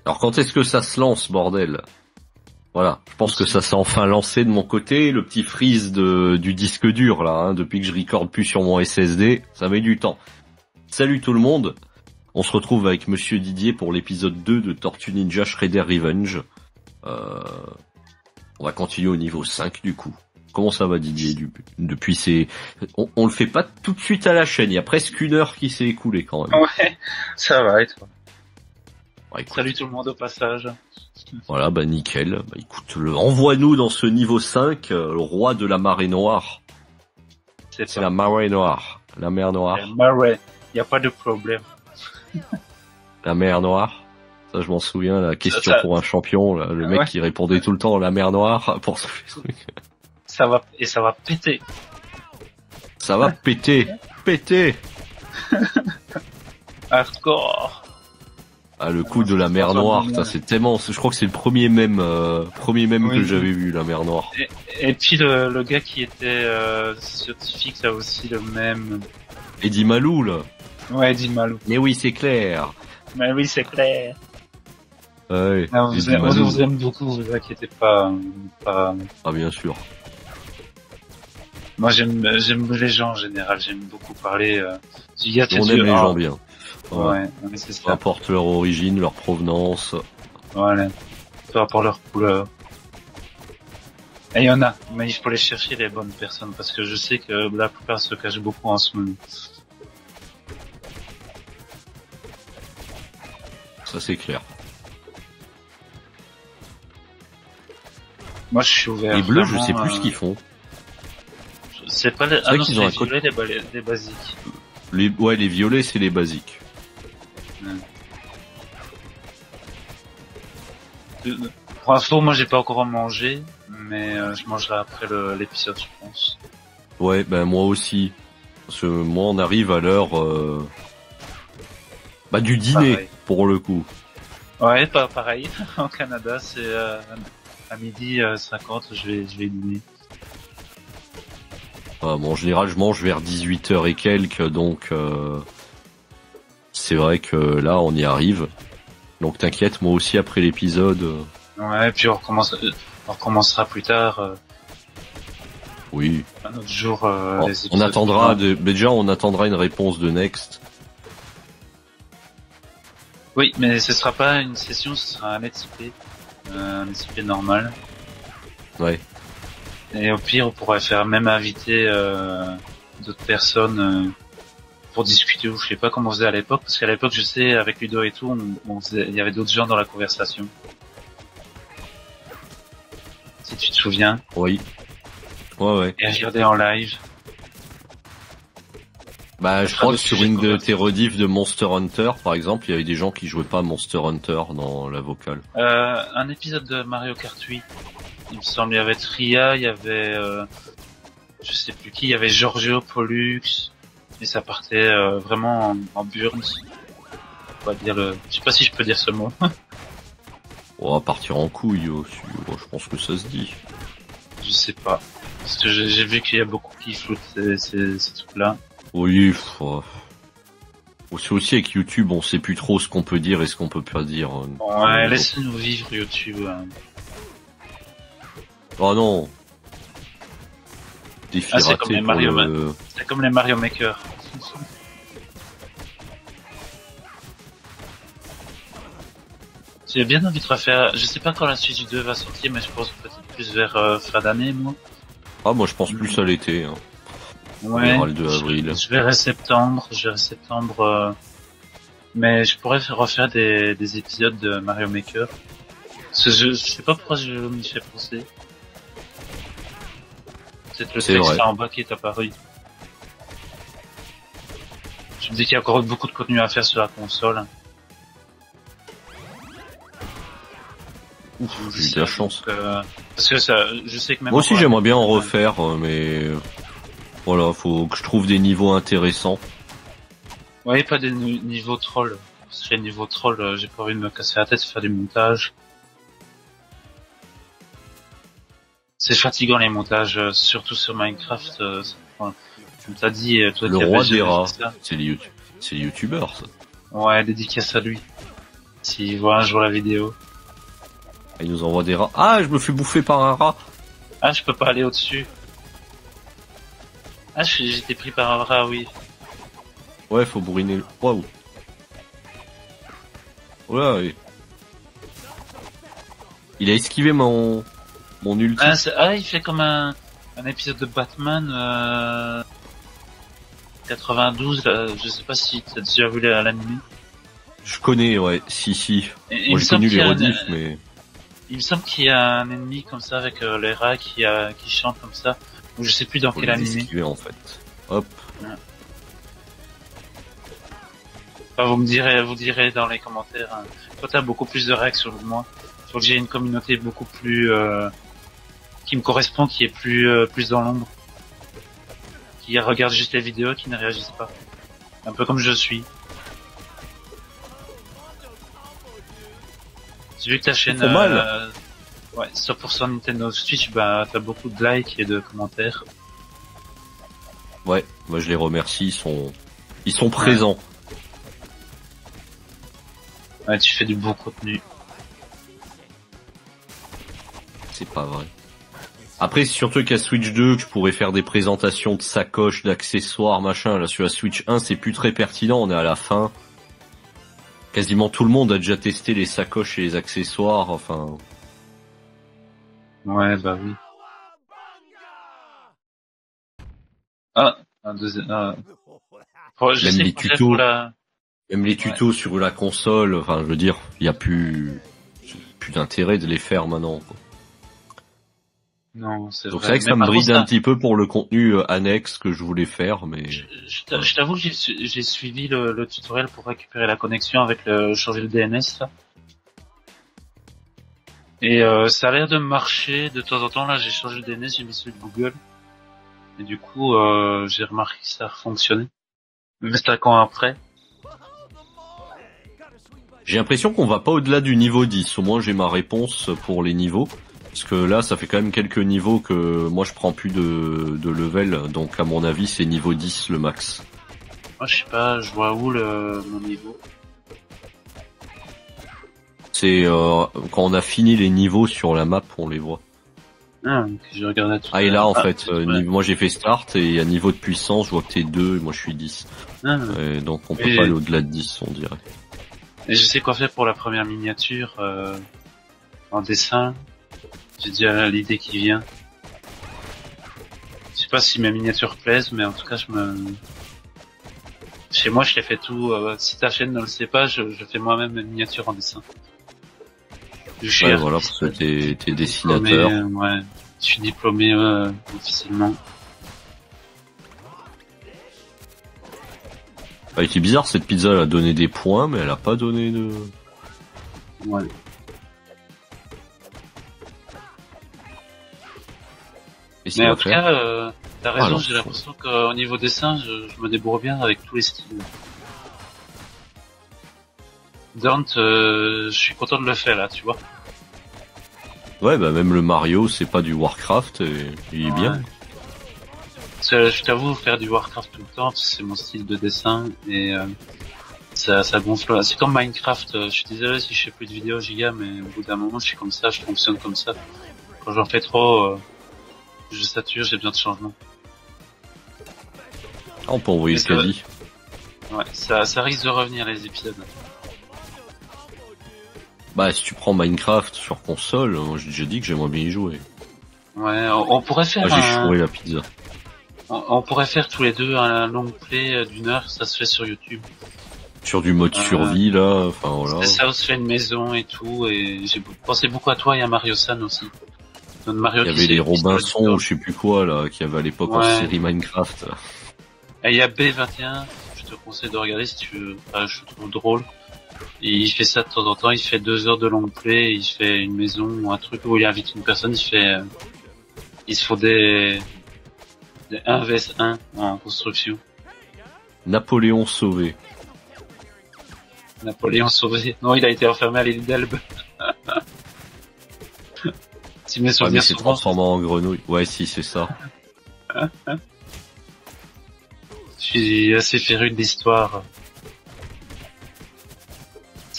Alors quand est-ce que ça se lance, bordel? Voilà, je pense que ça s'est enfin lancé de mon côté, le petit freeze du disque dur là, hein, depuis que je recorde plus sur mon SSD, ça met du temps. Salut tout le monde, on se retrouve avec Monsieur Didier pour l'épisode 2 de Tortue Ninja Shredder Revenge. On va continuer au niveau 5 du coup. Comment ça va Didier depuis on le fait pas tout de suite à la chaîne, il y a presque 1 heure qui s'est écoulée quand même. Ouais, ça va et toi? Ouais, écoute, Salut tout le monde au passage. voilà, bah nickel. Bah écoute, envoie-nous dans ce niveau 5, le roi de la marée noire. C'est la marée noire. La mer noire. Marée, y a pas de problème. La mer noire. Ça, je m'en souviens, la question pour un champion, là, le mec qui répondait tout le temps la mer noire pour ce truc. Ça va péter. Ça va péter. Péter. Hardcore. Ah, le coup de la mer noire, ça c'est tellement, je crois que c'est le premier mème que j'avais vu, la mer noire. Et puis le gars qui était scientifique, ça aussi le même. Eddie Malou, là. Ouais, Eddie Malou. Mais oui, c'est clair. Mais oui, c'est clair. Ouais. On vous aime beaucoup, vous inquiétez pas. Ah, bien sûr. Moi, j'aime les gens en général, j'aime beaucoup parler. On aime les gens bien. Ouais, mais c'est ça. Peu importe leur origine, leur provenance. Voilà. Peu importe leur couleur. Et il y en a, mais il faut les chercher les bonnes personnes, parce que je sais que la plupart se cachent beaucoup en ce moment. Ça c'est clair. Moi, je suis ouvert. Les bleus, je sais plus ce qu'ils font. C'est pas les, qu'ils ont les violets, les basiques. Les violets, c'est les basiques. Pour info, moi j'ai pas encore mangé, mais je mangerai après l'épisode, je pense. Ouais, ben moi aussi. Parce que moi on arrive à l'heure du dîner, pareil. Pour le coup. Ouais, pas pareil. En Canada, c'est à midi 50, je vais dîner. Bon, en général, je mange vers 18h et quelques, donc c'est vrai que là, on y arrive. Donc t'inquiète, moi aussi après l'épisode. Ouais, puis on recommencera plus tard. Oui. Un autre jour. On attendra déjà, on attendra une réponse de Next. Oui, mais ce sera pas une session, ce sera un let's play, normal. Ouais. Et au pire, on pourrait faire même inviter d'autres personnes pour discuter, ou je sais pas comment on faisait à l'époque, parce qu'à l'époque, je sais, avec Ludo et tout, il y avait d'autres gens dans la conversation. Si tu te souviens. Oui. Ouais. Et regarder en live. Bah, je crois que sur une de tes rediffs de Monster Hunter, par exemple, il y avait des gens qui jouaient pas à Monster Hunter dans la vocale. Un épisode de Mario Kart 8. Il me semble, il y avait Tria, il y avait, je sais plus qui, il y avait Giorgio Pollux, et ça partait vraiment en burns. On va dire je sais pas si je peux dire ce mot. On va partir en couille aussi. Je pense que ça se dit. Je sais pas, parce que j'ai vu qu'il y a beaucoup qui floutent ces trucs-là. Oui. C'est aussi avec YouTube, on sait plus trop ce qu'on peut dire et ce qu'on peut pas dire. Ouais, laissez-nous vivre YouTube. Oh non. Défi raté c'est comme les Mario C'est comme les Mario Maker. J'ai bien envie de refaire. Je sais pas quand la suite du 2 va sortir, mais je pense peut-être plus vers fin d'année, moi. Ah, moi je pense plus à l'été. Hein. Ouais. Le 2 avril. Je verrai septembre. Mais je pourrais refaire des épisodes de Mario Maker. Parce que je sais pas pourquoi je m'y fais penser. C'est le texte là en bas qui est apparu. Je me dis qu'il y a encore beaucoup de contenu à faire sur la console. Ouf, j'ai eu de la chance. Parce que ça, je sais que même moi aussi j'aimerais bien en refaire, mais voilà, faut que je trouve des niveaux intéressants. Ouais, pas des niveaux trolls. Parce que les niveaux trolls, j'ai pas envie de me casser la tête, faire du montage. C'est fatigant les montages, surtout sur Minecraft. Tu m'as dit, toi, le roi des rats, c'est les youtubeurs ça. Ouais, dédicace à lui. S'il voit un jour la vidéo. Il nous envoie des rats. Ah, je me fais bouffer par un rat. Ah, je peux pas aller au-dessus. Ah, j'étais pris par un rat, oui. Ouais, faut bourriner le... Waouh. Oula, oui. Il a esquivé mon ulti. Ah, il fait comme un épisode de Batman 92, là, je sais pas si t'as déjà vu l'anime. Je connais, ouais, si. Et Moi j'ai connu les rediffs, mais... Il me semble qu'il y a un ennemi comme ça avec les rats qui chantent comme ça. Ou je sais plus dans Faut quel les anime. esquiver, en fait. Hop. Ouais. Enfin, vous direz dans les commentaires. Hein. Toi, t'as beaucoup plus de réactions que moi. Faut que j'ai une communauté beaucoup plus qui me correspond, qui est plus dans l'ombre, qui regarde juste les vidéos, qui ne réagissent pas. Un peu comme je suis. J'ai vu que ta chaîne, ouais, 100% Nintendo Switch, bah t'as beaucoup de likes et de commentaires. Ouais, moi je les remercie, ils sont présents. Ouais, tu fais du bon contenu. C'est pas vrai. Après, c'est surtout qu'à Switch 2, que je pourrais faire des présentations de sacoches, d'accessoires, machin. Là, sur la Switch 1, c'est plus très pertinent, on est à la fin. Quasiment tout le monde a déjà testé les sacoches et les accessoires, enfin... Ouais, bah oui. Ah, un deuxième... Même les tutos, même les tutos sur la console, enfin, je veux dire, il y a plus d'intérêt de les faire maintenant, quoi. Non, c'est donc vrai. C'est vrai que ça me bride un petit peu pour le contenu annexe que je voulais faire, mais... Je t'avoue que j'ai suivi le tutoriel pour récupérer la connexion avec changer le DNS, là. Et ça a l'air de marcher de temps en temps. Là, j'ai changé le DNS, j'ai mis celui de Google. Et du coup, j'ai remarqué que ça a fonctionné. Mais c'était quand après. J'ai l'impression qu'on va pas au-delà du niveau 10. Au moins, j'ai ma réponse pour les niveaux. Parce que là, ça fait quand même quelques niveaux que moi je prends plus de level, donc à mon avis c'est niveau 10 le max. Moi je sais pas, je vois où mon niveau. C'est quand on a fini les niveaux sur la map, on les voit. Ah, ok, je regardais tout. Ah et là en fait, ouais. moi j'ai fait start et à niveau de puissance, je vois que t'es 2 et moi je suis 10. Et donc on peut pas aller au-delà de 10 on dirait. Et je sais quoi faire pour la première miniature en dessin. J'ai déjà l'idée qui vient. Je sais pas si mes miniatures plaisent, mais en tout cas, chez moi, je les fais tout. Si ta chaîne ne le sait pas, je fais moi-même mes miniatures en dessin. Ouais, voilà, parce que t'es dessinateur. Ouais, je suis diplômé officiellement. Ah, c'est bizarre, cette pizza, elle a donné des points, mais elle a pas donné de... Ouais. Mais en tout cas, t'as raison, j'ai l'impression qu'au niveau dessin, je me débrouille bien avec tous les styles. Dante, je suis content de le faire là, tu vois. Ouais, bah même le Mario, c'est pas du Warcraft, et il est bien. Parce que je t'avoue, faire du Warcraft tout le temps, c'est mon style de dessin, et ça gonfle. C'est comme Minecraft, je suis désolé si je fais plus de vidéos giga, mais au bout d'un moment, je suis comme ça, je fonctionne comme ça. Quand j'en fais trop... je sature, j'ai besoin de changement. Ah, on peut envoyer le caddie. Ouais, ça risque de revenir les épisodes. Bah si tu prends Minecraft sur console, moi j'ai déjà dit que j'aimerais bien y jouer. Ouais, on pourrait faire j'ai chouré la pizza. On pourrait faire tous les deux un long play d'1 heure, ça se fait sur YouTube. Sur du mode survie là, enfin voilà. C'est ça, on se fait une maison et tout, et j'ai pensé beaucoup à toi et à Mario San aussi. Il y avait les Robinson ou je sais plus quoi là, qui avait à l'époque en série Minecraft. Et il y a B21, je te conseille de regarder si tu veux, je trouve drôle. Et il fait ça de temps en temps, il fait 2 heures de long play, il fait une maison ou un truc où il invite une personne, il se faut des 1 vs 1 en construction. Napoléon sauvé. Napoléon sauvé. Non, il a été enfermé à l'île d'Elbe. Si mes souvenirs s'est transformé en grenouille. Ouais, si, c'est ça. Je suis assez féru de l'histoire.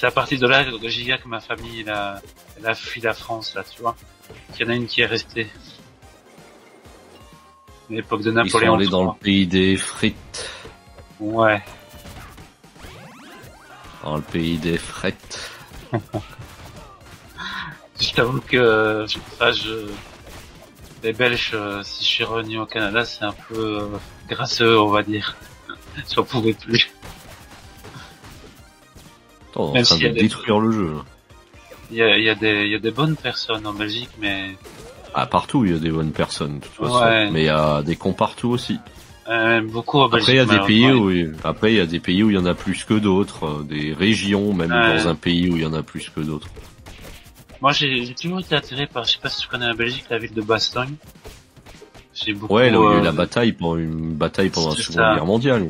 c'est à partir de là que Giga que ma famille elle a fui la France là, tu vois. Il y en a une qui est restée. À l'époque de Ils sont Napoléon allés dans le III. pays des frites. Ouais. Dans le pays des frettes. Je t'avoue que enfin, les Belges, si je suis revenu au Canada, c'est un peu grâce à eux, on va dire. J'en pouvais plus. Attends, on est en Même train s'il y de a des- détruire le jeu. Il y a des bonnes personnes en Belgique, mais Ah, partout, il y a des bonnes personnes, de toute façon. Ouais. Mais il y a des cons partout aussi. beaucoup en Belgique. Après, il y a des pays malheureusement. après, il y a des pays où il y en a plus que d'autres, des régions, même Ouais. dans un pays où il y en a plus que d'autres. Moi, j'ai toujours été attiré par, je sais pas si tu connais la Belgique, la ville de Bastogne. J'ai beaucoup. Ouais, là où il y a eu la bataille pendant la c'est Seconde ça. Guerre mondiale.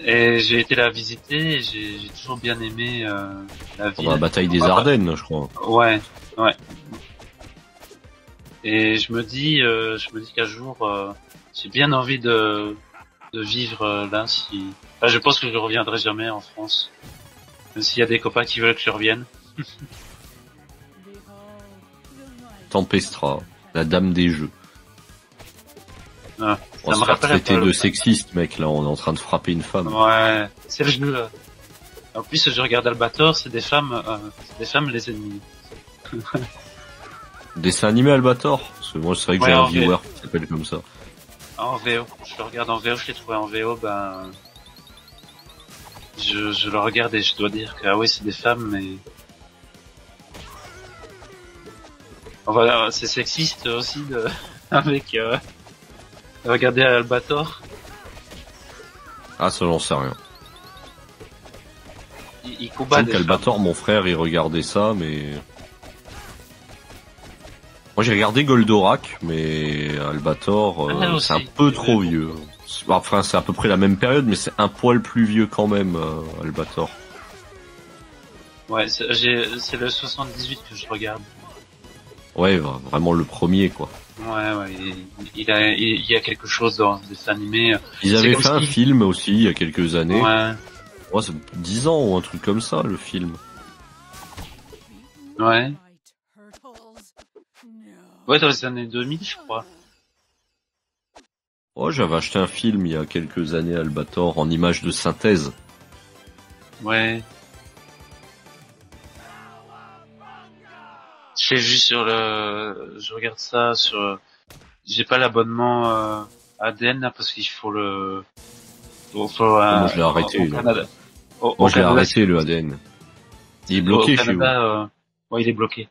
Et j'ai été la visiter. Et j'ai toujours bien aimé la ville. Pendant la bataille des Ouais. Ardennes, je crois. Ouais, ouais. Et je me dis qu'un jour, j'ai bien envie de vivre là. Si, enfin, je pense que je reviendrai jamais en France, même s'il y a des copains qui veulent que je revienne. Tempestra, la dame des jeux. Ah, On va ça se me faire rappelle un traiter peu. de sexiste, mec, là, on est en train de frapper une femme. Ouais, c'est le jeu. Là. En plus, je regarde Albator, c'est des femmes les ennemis. Dessin animé Albator? Parce que moi, c'est vrai que Ouais, j'ai un en vrai. viewer qui s'appelle comme ça. En VO, je le regarde en VO, je l'ai trouvé en VO, ben, je le regarde et je dois dire que ah oui, c'est des femmes, mais voilà, c'est sexiste aussi de avec de regarder Albator. Ah, ça, j'en sais rien. Il Je combat sais des qu'Albator, mon frère, il regardait ça, mais... Moi, j'ai regardé Goldorak, mais Albator, Ah, c'est un aussi. peu trop vieux. Enfin, c'est à peu près la même période, mais c'est un poil plus vieux quand même, Albator. femmes. Ouais, c'est le 78 que je regarde. Ouais, vraiment le premier, quoi. Ouais, il y a quelque chose dans ce dessin animé. Ils C'est avaient comme fait un si- film aussi, il y a quelques années. Ouais, Ouais, c'est 10 ans ou un truc comme ça, le film. ouais. Ouais, dans les années 2000, je crois. Oh, j'avais acheté un film il y a quelques années, Albator, en images de synthèse. Ouais. Je regarde ça sur, j'ai pas l'abonnement ADN là parce qu'il faut Moi, je l'ai arrêté, au là. Canada. Moi, je l'ai Canada, arrêté, le ADN. Il est bloqué au chez vous. Canada, ouais, il est bloqué.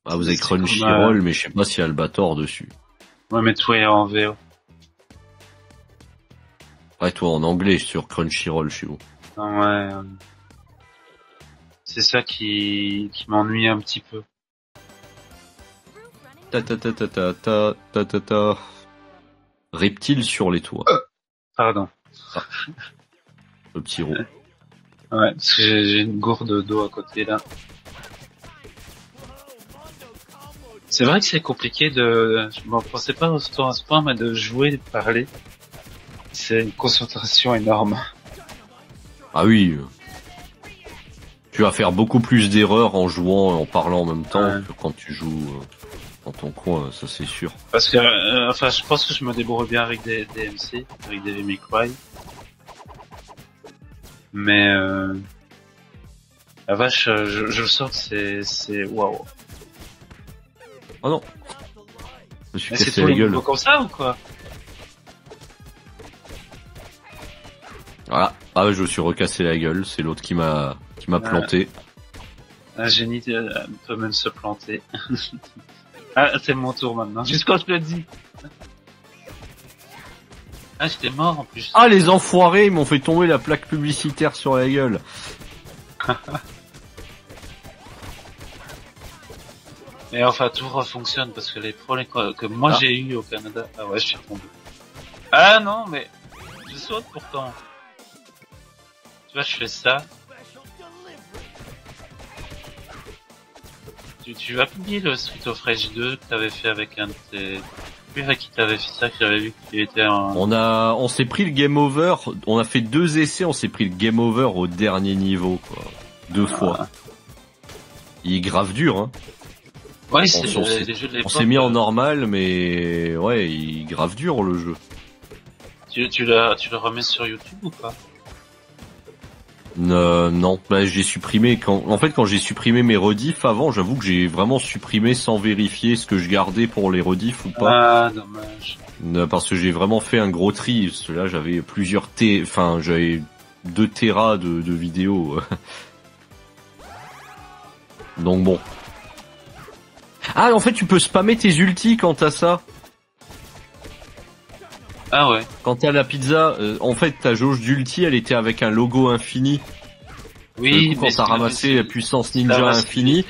Ah, vous avez c'est comme, Crunchyroll, mais je sais pas s'il y a Albator dessus. Ouais, mais tout est en VO. Ouais, toi, en anglais, sur Crunchyroll chez vous. Ouais, c'est ça qui m'ennuie un petit peu. Ta ta ta ta ta ta ta ta ta. Reptile sur les toits. Pardon. Le petit roux. Ouais, parce que j'ai une gourde d'eau à côté là. C'est vrai que c'est compliqué je m'en pensais pas autant à ce point, mais de jouer, de parler, c'est une concentration énorme. Ah oui. Tu vas faire beaucoup plus d'erreurs en jouant et en parlant en même temps Ouais. que quand tu joues dans ton coin, ça c'est sûr. Parce que, enfin, je pense que je me débrouille bien avec des MC, avec des May Cry. Mais, la vache, je le sens que c'est, waouh. Oh non. Je me suis Mais c'est cassé tous la les gueule. niveaux comme ça ou quoi? Voilà. Ah ouais, je me suis recassé la gueule, c'est l'autre qui m'a planté. Un génie peut même se planter. Ah, c'est mon tour maintenant. Juste quand je le dis. Ah, j'étais mort en plus. Ah, les enfoirés, ils m'ont fait tomber la plaque publicitaire sur la gueule. Mais enfin, tout refonctionne parce que les problèmes que moi Ah. j'ai eu au Canada. Ah ouais, je suis tombé. Ah non, mais je saute pourtant. Tu vois, je fais ça. Tu vas publier le Street of Rage 2 que t'avais fait avec un de plus à qui t'avais fait ça, que j'avais vu que tu étais en... On s'est pris le game over, on a fait 2 essais, on s'est pris le game over au dernier niveau, quoi. 2 fois. Il est grave dur, hein. Ouais, c'est les jeux de l'époque. On s'est mis en normal, mais ouais, il est grave dur le jeu. Tu le remets sur YouTube ou pas? Non, bah, j'ai supprimé quand j'ai supprimé mes rediffs avant, j'avoue que j'ai vraiment supprimé sans vérifier ce que je gardais pour les rediffs ou pas. Ah, dommage. Parce que j'ai vraiment fait un gros tri. Parce que là, j'avais j'avais 2 téras de vidéos. Donc bon. Ah, en fait, tu peux spammer tes ultis quand t'as ça. Ah ouais. Quand t'as la pizza, en fait, ta jauge d'ulti, elle était avec un logo infini. Oui, quand t'as ramassé la puissance ninja infinie.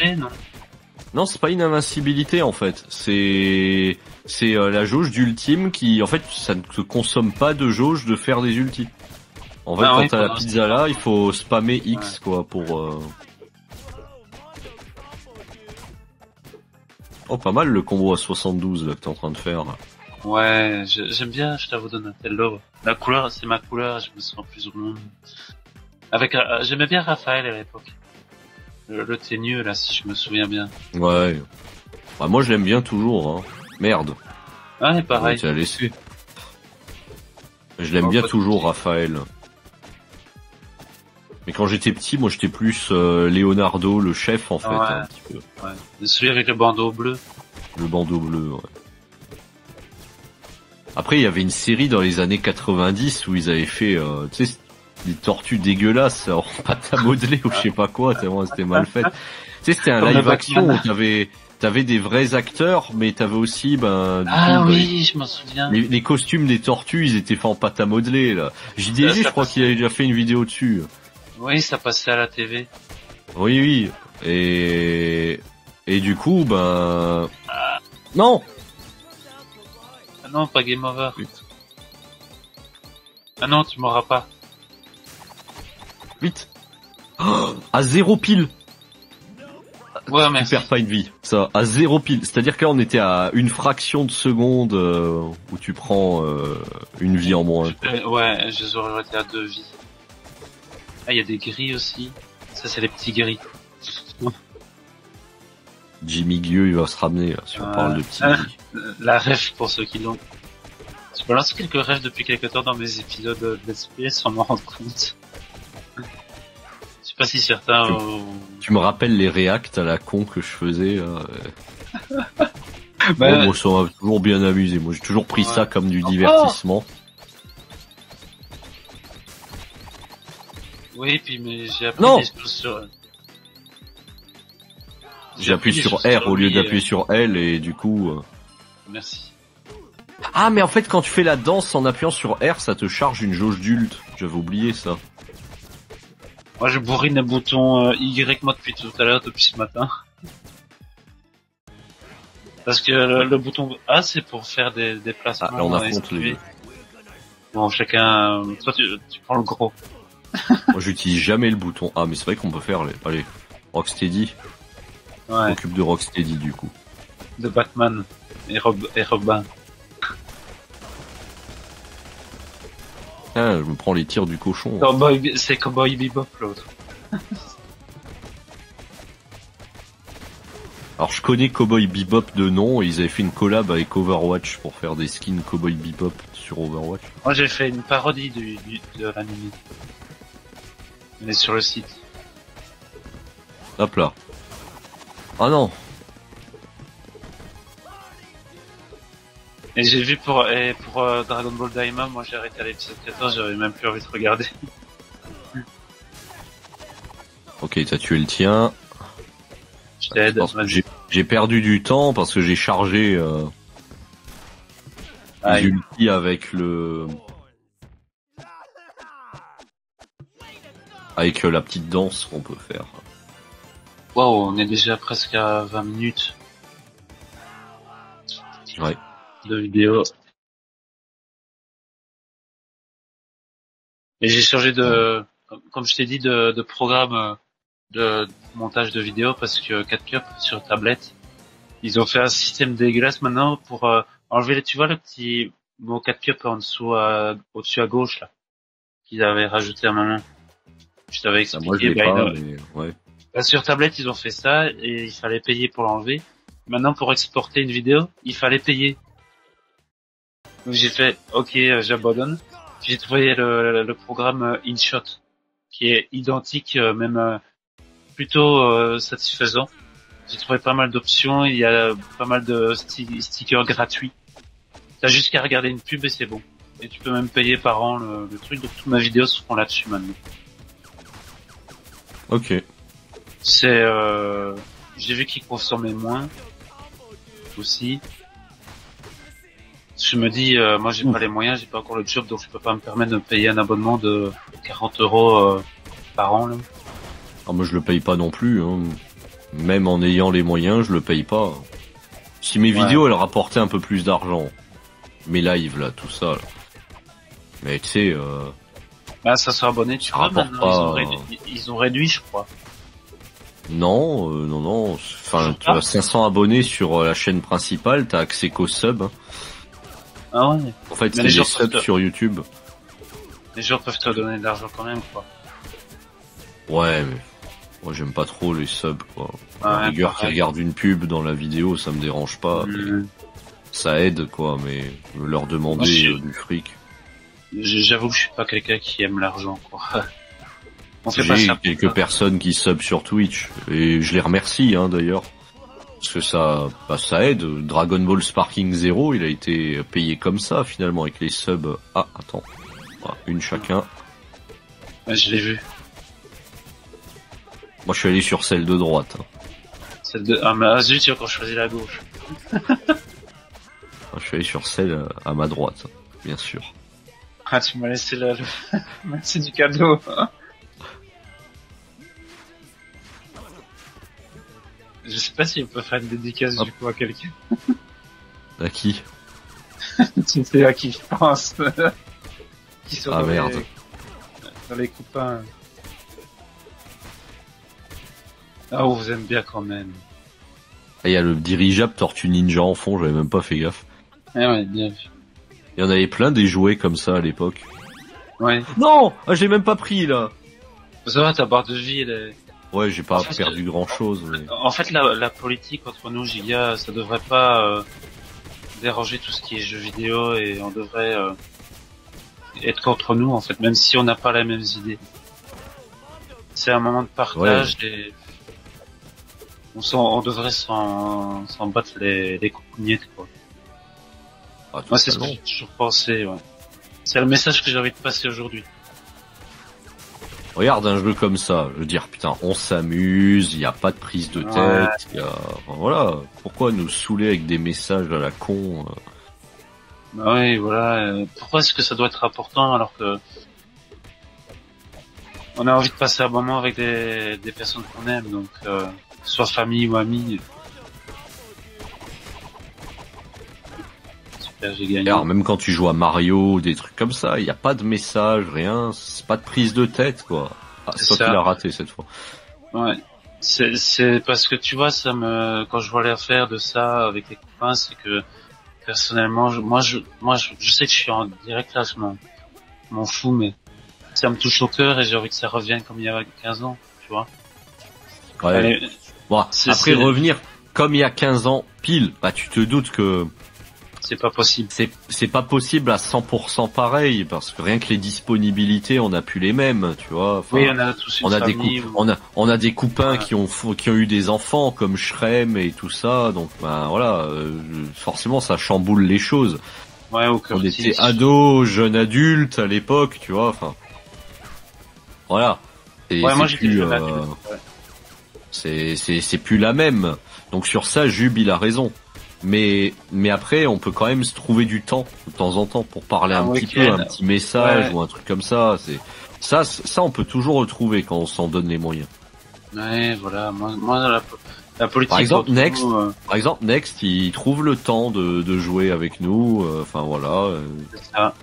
Non, c'est pas une invincibilité en fait. C'est la jauge d'ultime qui, en fait, ça ne te consomme pas de jauge de faire des ultis. En fait, quand t'as la pizza là, il faut spammer X quoi pour. Oh, pas mal le combo à 72 là que t'es en train de faire. Ouais, j'aime bien, je t'avoue, Donatello. La couleur, c'est ma couleur, je me sens plus ou moins... Avec, j'aimais bien Raphaël à l'époque. Le teigneux, là, si je me souviens bien. Ouais. Bah, moi, je l'aime bien toujours, hein. Merde. Ouais, pareil. Tu as laissé. Je l'aime bien toujours, Raphaël. Mais quand j'étais petit, moi, j'étais plus Leonardo, le chef, en fait, un petit peu. Ouais. Celui avec le bandeau bleu. Le bandeau bleu, ouais. Après, il y avait une série dans les années 90 où ils avaient fait, tu sais, des tortues dégueulasses en pâte à modeler ou je sais pas quoi, tellement c'était mal fait. Tu sais, c'était un live action où t'avais des vrais acteurs, mais t'avais aussi, je m'en souviens. Les costumes des tortues, ils étaient faits en pâte à modeler, là. JDG, je crois qu'il avait déjà fait une vidéo dessus. Oui, ça passait à la TV. Oui. Et du coup, non! Ah non, pas game over. Ah non, tu m'auras pas. Vite. Oh, à 0 pile. Ouais, merci. Tu perds pas une vie. Ça, à 0 pile. C'est-à-dire que là, on était à une fraction de seconde où tu prends une vie en moins. Ouais, je les aurais été à 2 vies. Ah, il y a des gris aussi. Ça, c'est les petits gris. Jimmy Gueux, il va se ramener là, si on parle de petits gris. La ref pour ceux qui l'ont. Je balance quelques refs depuis quelques temps dans mes épisodes de Let's Play sans m'en rendre compte. Je sais pas si certains... Tu me rappelles les reacts à la con que je faisais. Moi, ça m'a toujours bien amusé. Moi, j'ai toujours pris ça comme du divertissement. Oui, puis mais j'ai appris des choses sur... J'ai appuyé sur R au lieu d'appuyer sur L et du coup... Merci. Ah, mais en fait, quand tu fais la danse en appuyant sur R, ça te charge une jauge d'ult. J'avais oublié ça. Moi, je bourrine le bouton Y moi depuis tout à l'heure, depuis ce matin. Parce que le bouton A, c'est pour faire des déplacements. Ah, là, on affronte les deux. Bon, chacun... Toi, tu prends le gros. Moi, j'utilise jamais le bouton A, mais c'est vrai qu'on peut faire les... Allez, Rocksteady. Ouais. Occupe de Rocksteady, du coup. De Batman et Robin. Ah, je me prends les tirs du cochon. C'est Cowboy Bebop, l'autre. Alors, je connais Cowboy Bebop de nom, et ils avaient fait une collab avec Overwatch pour faire des skins Cowboy Bebop sur Overwatch. Moi, j'ai fait une parodie de l'anime. Elle est sur le site. Hop là. Ah non. Et j'ai vu pour Dragon Ball Daima, moi j'ai arrêté à l'épisode 14, j'avais même plus envie de regarder. Ok, t'as tué le tien. Je t'aide. J'ai perdu du temps parce que j'ai chargé les ultis avec la petite danse qu'on peut faire. Wow, on est déjà presque à 20 minutes. Ouais. De vidéo. Et j'ai changé comme je t'ai dit, de programme de montage de vidéo parce que 4Cup sur tablette, ils ont fait un système dégueulasse maintenant pour enlever, tu vois le petit mot 4 cup en dessous, au-dessus à gauche, là, qu'ils avaient rajouté à un moment. Je t'avais Ça, moi, je expliqué, l'ai pas, mais ouais. sur tablette, ils ont fait ça, et il fallait payer pour l'enlever. Maintenant, pour exporter une vidéo, il fallait payer. Donc j'ai fait, ok, j'abandonne. J'ai trouvé le programme InShot, qui est identique, même plutôt satisfaisant. J'ai trouvé pas mal d'options, il y a pas mal de stickers gratuits. T'as juste qu'à regarder une pub et c'est bon. Et tu peux même payer par an le truc, donc toutes mes vidéos se font là-dessus maintenant. Ok. C'est, j'ai vu qu'ils consommaient moins aussi. Je me dis, moi j'ai pas les moyens, j'ai pas encore le job, donc je peux pas me permettre de me payer un abonnement de 40 € par an. Là. Alors moi, je le paye pas non plus, hein. Même en ayant les moyens, je le paye pas. Si mes vidéos, elles rapportaient un peu plus d'argent. Mes lives, là, tout ça, là. Mais tu sais, Bah, ça sera abonné, tu vois, rapporte maintenant, pas. ils ont réduit, je crois. Non, non. Enfin, tu as 500 abonnés sur la chaîne principale, t'as accès qu'aux subs. Hein. Ah ouais. En fait, Mais c'est les des gens subs sur YouTube. Les gens peuvent te donner de l'argent quand même, quoi. Ouais, mais moi j'aime pas trop les subs, quoi. À la Ouais, rigueur qui pareil. regarde une pub dans la vidéo, ça me dérange pas. Mmh. Ça aide, quoi, mais leur demander Moi, du fric. J'avoue que je suis pas quelqu'un qui aime l'argent, quoi. On fait pas J'ai ça pour quelques ça. personnes qui sub sur Twitch, et je les remercie, hein, d'ailleurs. Parce que ça aide. Dragon Ball Sparking Zero, il a été payé comme ça, finalement, avec les subs. Ah, attends. Ah, une chacun. Ouais, je l'ai vu. Moi, je suis allé sur celle de droite. Hein. Celle de... Ah, mais zut, tu vois, quand je choisis la gauche. Je suis allé sur celle à ma droite, bien sûr. Ah, tu m'as laissé là, Merci du cadeau. Je sais pas si on peut faire une dédicace du coup à quelqu'un. À qui? Tu sais à qui je pense. Qui sont Ah dans merde. dans les copains. Ah, on vous aime bien quand même. Ah, il y a le dirigeable Tortue Ninja en fond, j'avais même pas fait gaffe. Eh ouais, bien vu. Il y en avait plein des jouets comme ça à l'époque. Ouais. Non, ah, j'ai même pas pris là. Ça va, ta barre de vie, elle est... Ouais, j'ai pas En fait, perdu grand chose. Mais... En fait, la politique entre nous, Giga, ça devrait pas déranger tout ce qui est jeux vidéo et on devrait être contre nous, en fait, même si on n'a pas les mêmes idées. C'est un moment de partage et on devrait s'en battre les coucougnettes, quoi. Ah, Moi, c'est ce que totalement. j'ai toujours pensé, ouais. C'est le message que j'ai envie de passer aujourd'hui. Regarde un jeu comme ça, je veux dire, putain, on s'amuse, il y a pas de prise de tête, Ouais. enfin, voilà. Pourquoi nous saouler avec des messages à la con Bah oui, voilà. Pourquoi est-ce que ça doit être important alors que on a envie de passer un moment avec des personnes qu'on aime, donc soit famille ou amis. Super, j'ai gagné. Alors, même quand tu joues à Mario, des trucs comme ça, il y a pas de message, rien, c'est pas de prise de tête, quoi. Ah, c'est toi qui ça. l'as raté cette fois. Ouais. C'est parce que tu vois, quand je vois les faire de ça avec les copains, c'est que personnellement, je sais que je suis en direct là, je m'en fous, mais ça me touche au cœur et j'ai envie que ça revienne comme il y a 15 ans, tu vois. Ouais. Allez, Bon, après revenir comme il y a 15 ans pile, bah tu te doutes que c'est pas possible. c'est pas possible à 100% pareil parce que rien que les disponibilités, on n'a plus les mêmes, tu vois. Enfin, Oui, on a tous une on a des famille. on a des copains Ouais. qui ont eu des enfants comme Shrem et tout ça, donc ben voilà, forcément ça chamboule les choses. Ouais, au On Curtis. était ados, jeunes adultes à l'époque, tu vois, enfin voilà. Et Ouais, moi c'est j'étais plus, jeune adulte. Ouais. c'est plus la même. Donc sur ça, Jub il a raison. Mais après, on peut quand même se trouver du temps de temps en temps pour parler un petit peu, un petit message ou un truc comme ça. Ça, on peut toujours retrouver quand on s'en donne les moyens. Ouais, voilà. Moi la politique. Par exemple, entre nous, Next, il trouve le temps de jouer avec nous. Enfin voilà. c'est ça.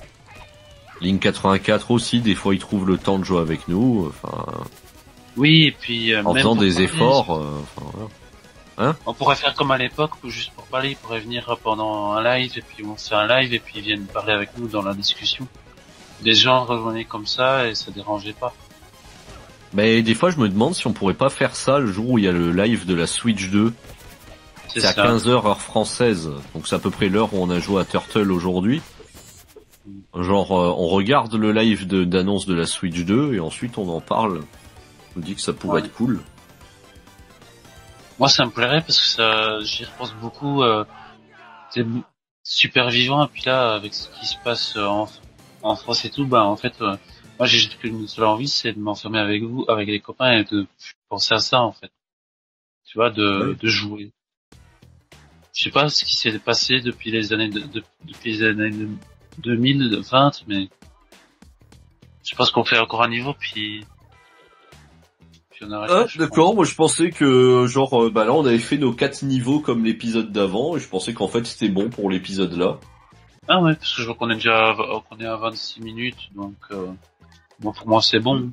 Link 84 aussi, des fois, il trouve le temps de jouer avec nous. Enfin, Oui, et puis en même faisant pour des parler, efforts. Enfin, voilà. On pourrait faire comme à l'époque, où juste pour parler, ils pourraient venir pendant un live, et puis on fait un live, et puis ils viennent parler avec nous dans la discussion. Les gens revenaient comme ça, et ça dérangeait pas. Mais des fois, je me demande si on pourrait pas faire ça le jour où il y a le live de la Switch 2. C'est à 15h heure française, donc c'est à peu près l'heure où on a joué à Turtle aujourd'hui. Genre, on regarde le live d'annonce de la Switch 2, et ensuite on en parle. Je me dis que ça pourrait être cool. Moi, ça me plairait parce que ça, j'y repense beaucoup. C'est super vivant. Et puis là, avec ce qui se passe en France et tout, bah en fait, moi j'ai juste qu'une seule envie, c'est de m'enfermer avec vous, avec les copains et de penser à ça en fait. Tu vois, de jouer. Je sais pas ce qui s'est passé depuis les années depuis les années 2020, mais je pense qu'on fait encore un niveau puis on arrête. Ah, d'accord, moi je pensais que genre là on avait fait nos 4 niveaux comme l'épisode d'avant et je pensais qu'en fait c'était bon pour l'épisode là. Ah ouais, parce que je vois qu'on est déjà qu'on est à 26 minutes, donc bon pour moi c'est bon.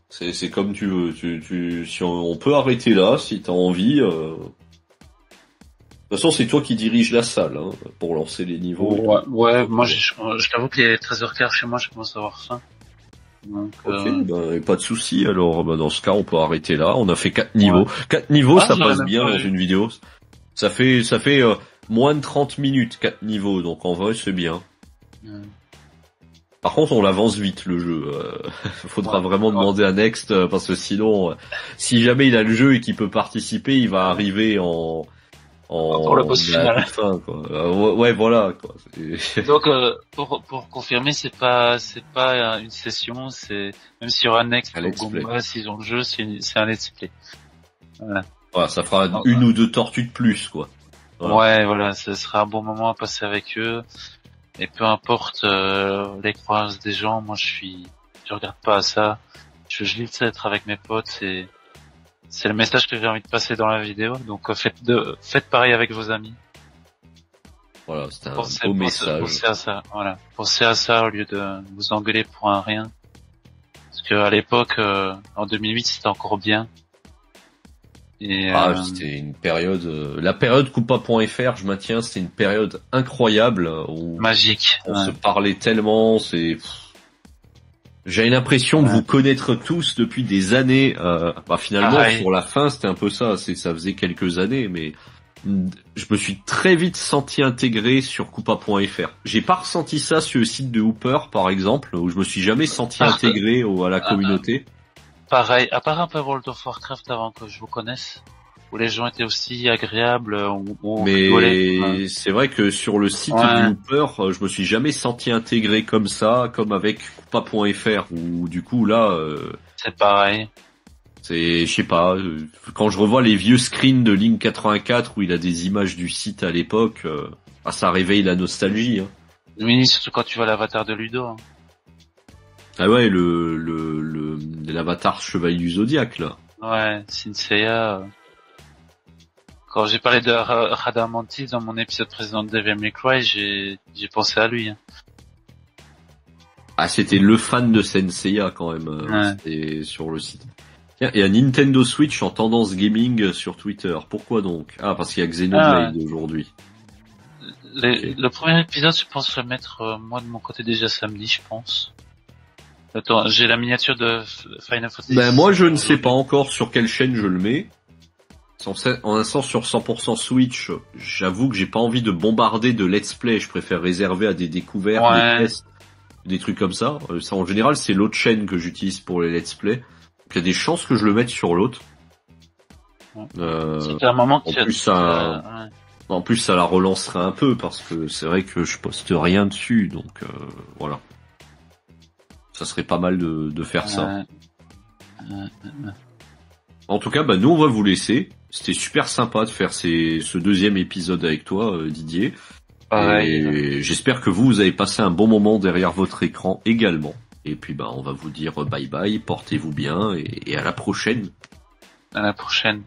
C'est comme tu veux, si on peut arrêter là si t'as envie. De toute façon c'est toi qui dirige la salle hein, pour lancer les niveaux. Ouais, moi je t'avoue qu'il est 13h15 chez moi, je commence à avoir faim. Donc, ok, pas de souci. Alors, dans ce cas, on peut arrêter là. On a fait 4 niveaux. 4 niveaux, ça passe bien dans une vidéo. Ça fait moins de 30 minutes, 4 niveaux. Donc, en vrai, c'est bien. Par contre, on l'avance vite, le jeu. Faudra vraiment demander à Next, parce que sinon, si jamais il a le jeu et qu'il peut participer, il va arriver pour le boss final. Fin, quoi. Ouais, voilà, quoi. Donc, pour confirmer, c'est pas une session, c'est, même s'il y aura Next ou Gomba, s'ils ont le jeu, c'est un let's play. Voilà. Voilà, ça fera une ou deux tortues de plus, quoi. Voilà. Ouais, voilà, ce sera un bon moment à passer avec eux. Et peu importe, les croyances des gens, moi je regarde pas à ça. Je lis ça être avec mes potes et, c'est le message que j'ai envie de passer dans la vidéo, donc faites pareil avec vos amis. Voilà, c'est un beau message. Pensez à ça, voilà. Pensez à ça au lieu de vous engueuler pour un rien. Parce que à l'époque, en 2008, c'était encore bien. Et, c'était une période, la période Coupa.fr, je maintiens, c'était une période incroyable où magique. On se parlait tellement, j'ai l'impression de vous connaître tous depuis des années. Finalement, sur la fin, c'était un peu ça. Ça faisait quelques années, mais je me suis très vite senti intégré sur Coupa.fr. J'ai pas ressenti ça sur le site de Hooper, par exemple, où je me suis jamais senti intégré à la communauté. Pareil, à part un peu World of Warcraft avant que je vous connaisse, où les gens étaient aussi agréables, mais c'est vrai que sur le site du Hooper, je me suis jamais senti intégré comme ça, comme avec Coupa.fr, où du coup là... c'est pareil. Je sais pas, quand je revois les vieux screens de Link 84 où il a des images du site à l'époque, ça réveille la nostalgie. Hein. Oui, surtout quand tu vois l'avatar de Ludo. Hein. Ah ouais, l'avatar Chevalier du Zodiaque, là. Ouais, Senseiya. Quand j'ai parlé de Radamantis dans mon épisode précédent de Devil May Cry, j'ai pensé à lui. Hein. Ah, c'était le fan de Senseiya, quand même. C'était sur le site. Tiens, il y a Nintendo Switch en tendance gaming sur Twitter. Pourquoi donc? Ah, parce qu'il y a Xenoblade aujourd'hui. Le premier épisode, je pense le mettre, moi, de mon côté, déjà samedi, je pense. Attends, j'ai la miniature de Final Fantasy. Moi, je ne sais pas encore sur quelle chaîne je le mets. En un sens, sur 100% Switch, j'avoue que j'ai pas envie de bombarder de let's play. Je préfère réserver à des découvertes, des tests, des trucs comme ça. Ça, en général, c'est l'autre chaîne que j'utilise pour les let's play. Donc, il y a des chances que je le mette sur l'autre. C'était un moment que en plus, ça la relancerait un peu parce que c'est vrai que je poste rien dessus, donc voilà. Ça serait pas mal de faire ça. En tout cas, nous on va vous laisser. C'était super sympa de faire ce deuxième épisode avec toi, Didier. Et j'espère que vous avez passé un bon moment derrière votre écran également. Et puis on va vous dire bye bye, portez-vous bien et à la prochaine. À la prochaine.